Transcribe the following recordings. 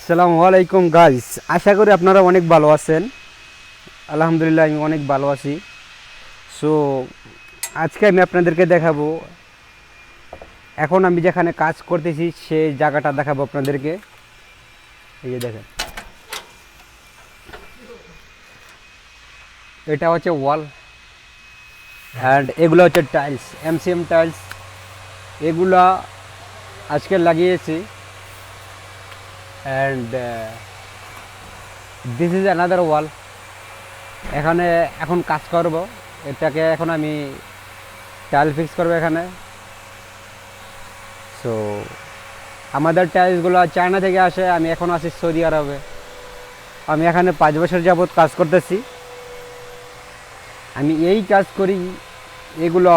আসসালামু আলাইকুম গাইস, আশা করি আপনারা অনেক ভালো আছেন। আলহামদুলিল্লাহ আমি অনেক ভালো আছি। সো আজকে আমি আপনাদেরকে দেখাবো, এখন আমি যেখানে কাজ করতেছি সেই জায়গাটা দেখাবো আপনাদেরকে। এই যে দেখেন, এটা হচ্ছে ওয়াল অ্যান্ড এগুলো হচ্ছে টাইলস, এমসিএম টাইলস। এগুলা আজকে লাগিয়েছি অ্যান্ড দিস ইজ অ্যানাদার ওয়াল। এখানে এখন কাজ করব, এটাকে এখন আমি টাইল ফিক্স করবো এখানে। সো আমাদের টাইলসগুলো চায়না থেকে আসে, আমি এখন আছি সৌদি আরবে। আমি এখানে 5 বছর যাবৎ কাজ করতেছি। আমি এই কাজ করি, এগুলো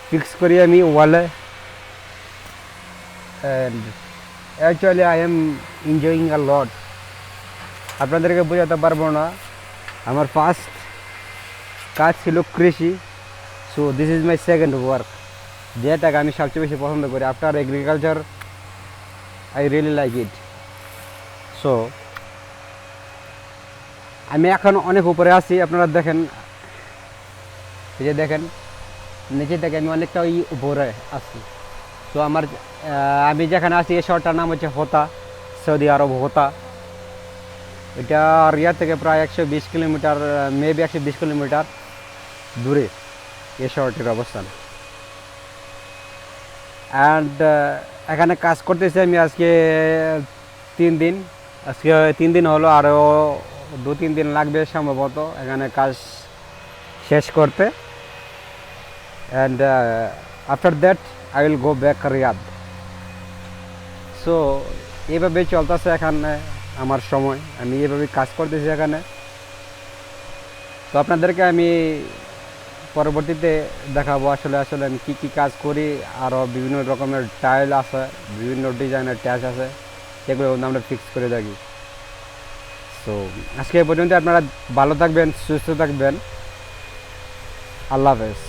ফিক্স করি আমি ওয়ালে। And actually I am enjoying a lot. আপনাদেরকে বোঝাতে পারবো না। আমার ফার্স্ট কাজ ছিল কৃষি। So this is my second work, যেটাকে আমি সবচেয়ে বেশি পছন্দ করি। After agriculture I really like it. So আমি এখন অনেক উপরে আছি, আপনারা দেখেন, এই যে দেখেন নিচে থেকে আমি অনেকটা ওই উপরে আছি। তো আমি যেখানে আছি এই শহরটার নাম হচ্ছে হোতা, সৌদি আরব হোতা। এটা রিয়াদ থেকে প্রায় 120 কিলোমিটার, মেবি 120 কিলোমিটার দূরে এই শহরটির অবস্থান। অ্যান্ড এখানে কাজ করতেছি আমি আজকে 3 দিন। আজকে 3 দিন হলো, আরও 2-3 দিন লাগবে সম্ভবত এখানে কাজ শেষ করতে। And after that I will go back Riyadh. So এইভাবেই চলতেছে এখানে আমার সময়, আমি এইভাবেই কাজ করতেছি এখানে। তো আপনাদেরকে আমি পরবর্তীতে দেখাবো আসলে আসলে আমি কী কী কাজ করি। আরও বিভিন্ন রকমের টাইল আছে, বিভিন্ন ডিজাইনের টাইলস আছে, সেগুলো আমরা ফিক্স করে থাকি। সো আজকে এই পর্যন্ত, আপনারা ভালো থাকবেন, সুস্থ থাকবেন। আল্লাহ হাফেজ।